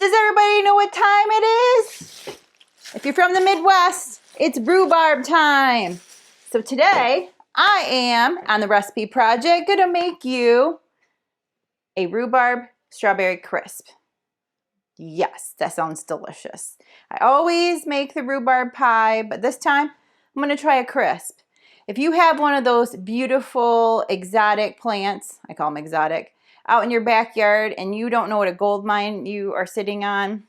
Does everybody know what time it is? If you're from the Midwest, it's rhubarb time. So today, I am, on the recipe project, gonna make you a rhubarb strawberry crisp. Yes, that sounds delicious. I always make the rhubarb pie, but this time, I'm gonna try a crisp. If you have one of those beautiful exotic plants, I call them exotic, out in your backyard and you don't know what a gold mine you are sitting on,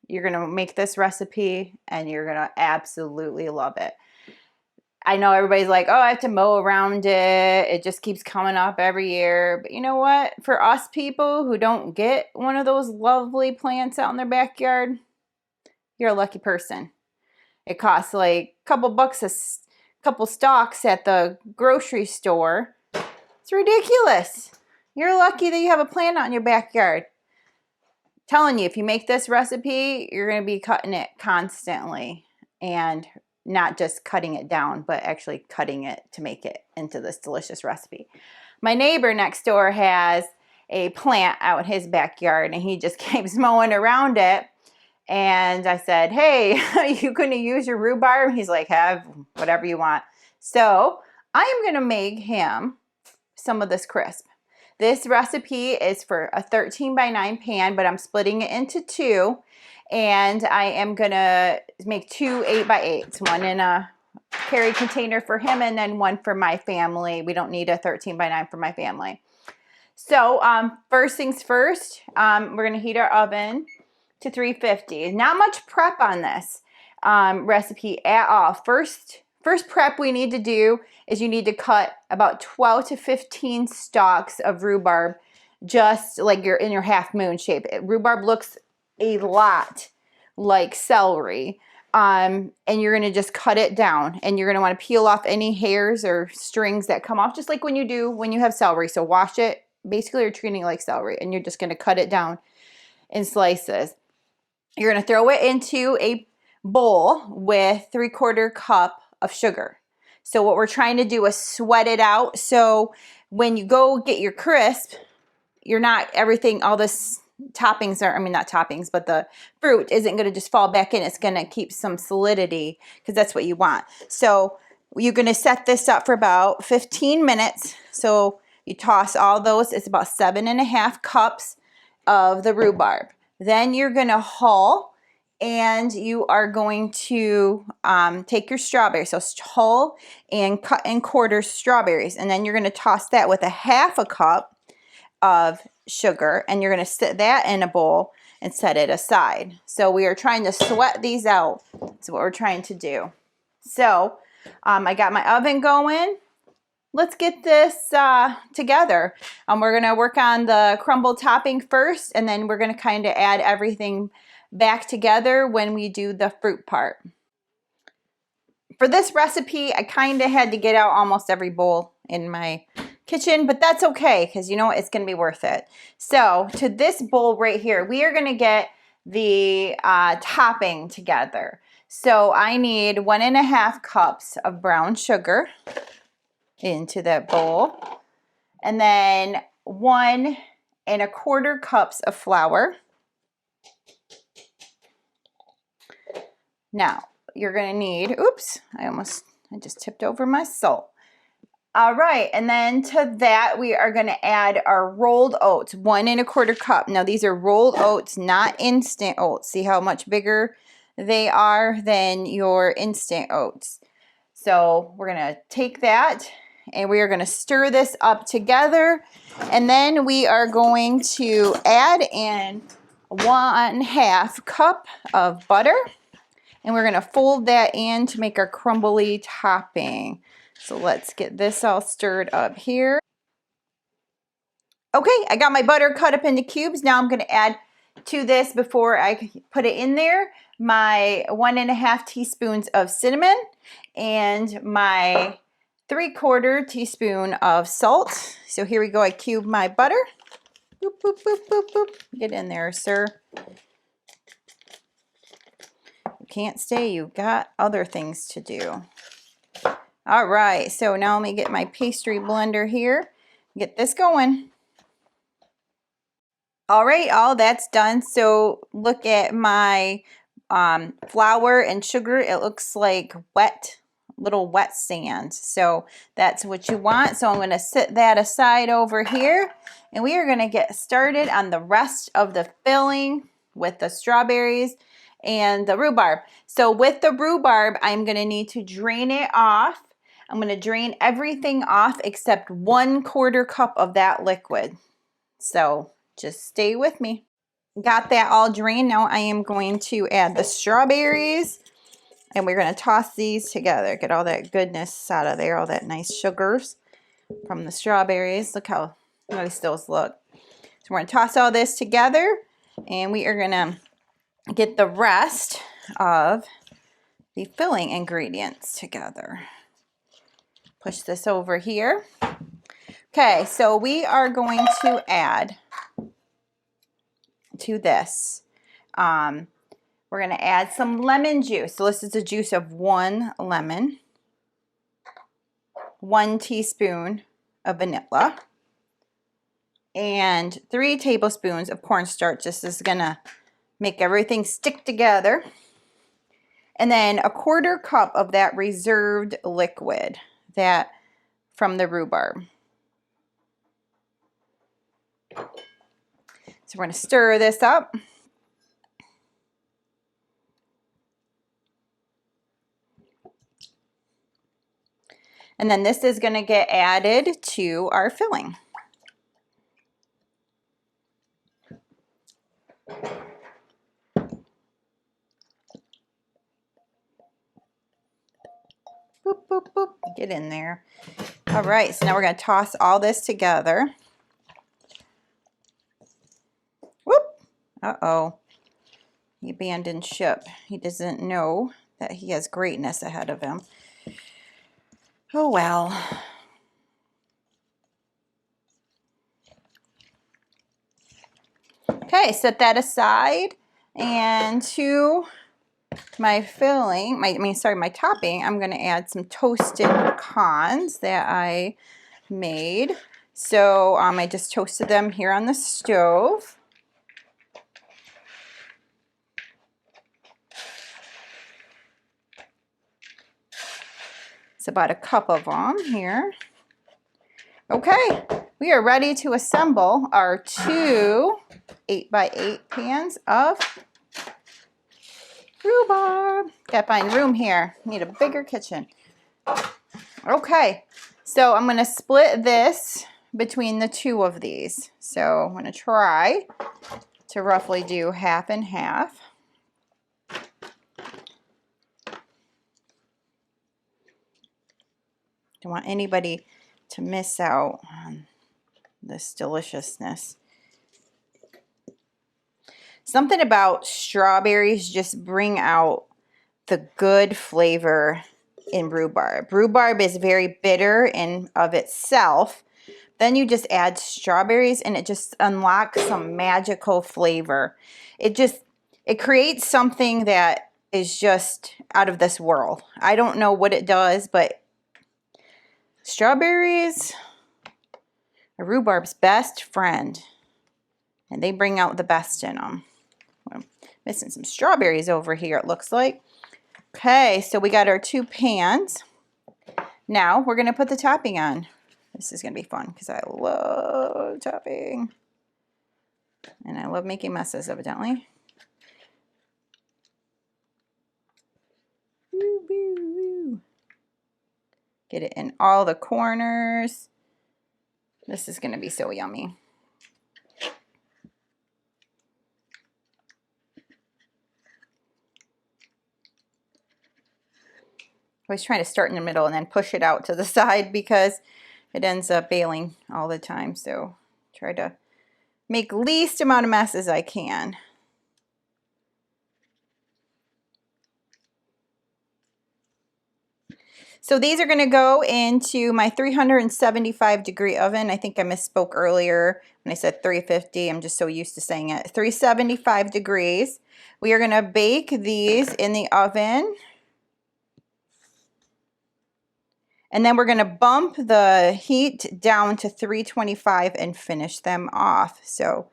you're gonna make this recipe and you're gonna absolutely love it. I know everybody's like, oh, I have to mow around it. It just keeps coming up every year. But you know what? For us people who don't get one of those lovely plants out in their backyard, you're a lucky person. It costs like a couple bucks a couple stalks at the grocery store. It's ridiculous. You're lucky that you have a plant out in your backyard. I'm telling you, if you make this recipe, you're going to be cutting it constantly, and not just cutting it down, but actually cutting it to make it into this delicious recipe. My neighbor next door has a plant out in his backyard, and he just keeps mowing around it. And I said, hey, you couldn't use your rhubarb? He's like, have whatever you want. So I am going to make him some of this crisp. This recipe is for a 13 by 9 pan, but I'm splitting it into two. And I am going to make two 8 by 8s, one in a carry container for him and then one for my family. We don't need a 13 by 9 for my family. So first things first, we're going to heat our oven to 350. Not much prep on this recipe at all. First prep we need to do is you need to cut about 12 to 15 stalks of rhubarb, just like you're in your half moon shape. Rhubarb looks a lot like celery, and you're going to just cut it down, and you're going to want to peel off any hairs or strings that come off, just like when you do when you have celery. So wash it. Basically, you're treating it like celery, and you're just going to cut it down in slices. You're going to throw it into a bowl with 3/4 cup of sugar. So what we're trying to do is sweat it out. So when you go get your crisp, you're not everything, all this toppings are, I mean, not toppings, but the fruit isn't going to just fall back in. It's going to keep some solidity because that's what you want. So you're going to set this up for about 15 minutes. So you toss all those. It's about 7.5 cups of the rhubarb. Then you're going to hull, and you are going to take your strawberries. So hull and cut in quarters strawberries. And then you're going to toss that with 1/2 cup of sugar, and you're going to sit that in a bowl and set it aside. So we are trying to sweat these out. That's what we're trying to do. So I got my oven going. Let's get this together. We're going to work on the crumble topping first, and then we're going to kind of add everything back together when we do the fruit part. For this recipe, I kind of had to get out almost every bowl in my kitchen, but that's okay because you know what? It's going to be worth it. So to this bowl right here, we are going to get the topping together. So I need 1.5 cups of brown sugar into that bowl, and then 1.25 cups of flour. Now you're going to need, oops, I just tipped over my salt. All right, and then to that we are going to add our rolled oats, 1.25 cup. Now these are rolled oats, not instant oats. See how much bigger they are than your instant oats. So we're going to take that, and we are going to stir this up together, and then we are going to add in 1/2 cup of butter, and we're going to fold that in to make our crumbly topping. So let's get this all stirred up here. Okay, I got my butter cut up into cubes. Now I'm going to add to this, before I put it in there, my 1.5 teaspoons of cinnamon and my 3/4 teaspoon of salt. So here we go. I cube my butter. Boop, boop, boop, boop, boop. Get in there, sir. You can't stay. You've got other things to do. All right. So now let me get my pastry blender here. Get this going. All right, all that's done. So look at my flour and sugar. It looks like little wet sand. So that's what you want. So I'm going to set that aside over here, and we are going to get started on the rest of the filling with the strawberries and the rhubarb. So with the rhubarb, I'm going to need to drain it off. I'm going to drain everything off except 1/4 cup of that liquid. So just stay with me. Got that all drained. Now I am going to add the strawberries, and we're going to toss these together. Get all that goodness out of there, all that nice sugars from the strawberries. Look how nice those look. So we're going to toss all this together, and we are going to get the rest of the filling ingredients together. Push this over here. Okay, so we are going to add to this. We're going to add some lemon juice. So this is the juice of 1 lemon, 1 teaspoon of vanilla, and 3 tablespoons of cornstarch. This is going to make everything stick together. And then 1/4 cup of that reserved liquid that from the rhubarb. So we're going to stir this up. And then this is going to get added to our filling. Boop, boop, boop. Get in there. All right, so now we're going to toss all this together. Whoop. Uh-oh. He abandoned ship. He doesn't know that he has greatness ahead of him. Oh, well. Okay, set that aside. And to my filling, my topping, I'm going to add some toasted pecans that I made. So I just toasted them here on the stove. It's about 1 cup of them here. Okay, we are ready to assemble our 2 8x8 pans of rhubarb. Gotta find room here. Need a bigger kitchen. Okay, so I'm gonna split this between the 2 of these. So I'm gonna try to roughly do half and half. Don't want anybody to miss out on this deliciousness. Something about strawberries just bring out the good flavor in rhubarb. Rhubarb is very bitter in of itself. Then you just add strawberries and it just unlocks some magical flavor. It creates something that is just out of this world. I don't know what it does, but strawberries are rhubarb's best friend, and they bring out the best in them. I'm missing some strawberries over here, it looks like. Okay, so we got our 2 pans. Now we're going to put the topping on. This is going to be fun because I love topping. And I love making messes, evidently. Woo, woo, woo. Get it in all the corners. This is going to be so yummy. I was trying to start in the middle and then push it out to the side because it ends up bailing all the time. So try to make least amount of mess as I can. So these are going to go into my 375-degree oven. I think I misspoke earlier when I said 350. I'm just so used to saying it. 375 degrees. We are going to bake these in the oven. And then we're going to bump the heat down to 325 and finish them off. So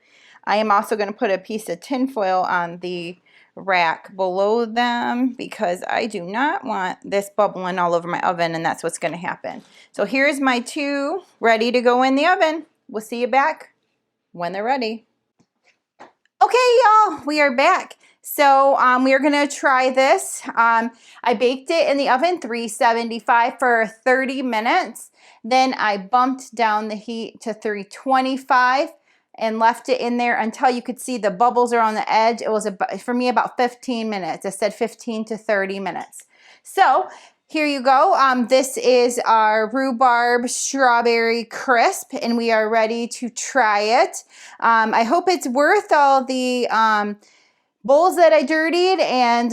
I am also going to put a piece of tin foil on the rack below them because I do not want this bubbling all over my oven, and that's what's going to happen. So here's my 2 ready to go in the oven. We'll see you back when they're ready. Okay, y'all, we are back. So we are going to try this. I baked it in the oven 375 for 30 minutes. Then I bumped down the heat to 325 and left it in there until you could see the bubbles are on the edge. It was, for me, about 15 minutes. I said 15 to 30 minutes. So here you go. This is our rhubarb strawberry crisp, and we are ready to try it. I hope it's worth all the bowls that I dirtied and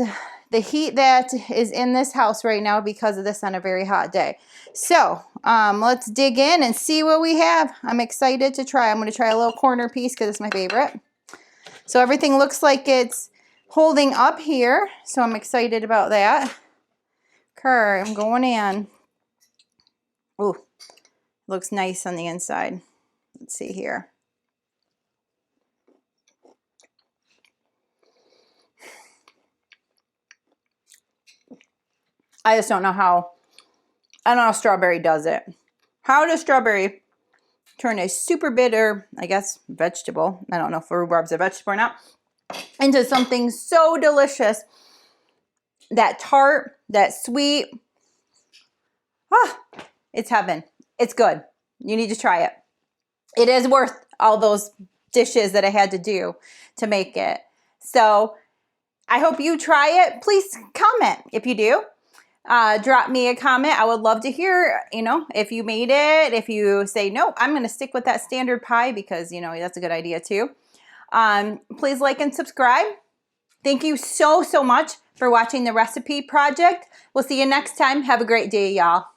the heat that is in this house right now because of this on a very hot day. So let's dig in and see what we have. I'm excited to try. I'm going to try a little corner piece because it's my favorite. So everything looks like it's holding up here, so I'm excited about that. Okay, I'm going in. Ooh, looks nice on the inside. Let's see here. I just don't know how, I don't know how strawberry does it. How does strawberry turn a super bitter, I guess, vegetable, I don't know if rhubarb's a vegetable or not, into something so delicious? That tart, that sweet, it's heaven. It's good. You need to try it. It is worth all those dishes that I had to do to make it. So I hope you try it. Please comment if you do. Drop me a comment. I would love to hear, if you made it, if you say, nope, I'm going to stick with that standard pie because, that's a good idea too. Please like and subscribe. Thank you so much for watching the recipe project. We'll see you next time. Have a great day, y'all.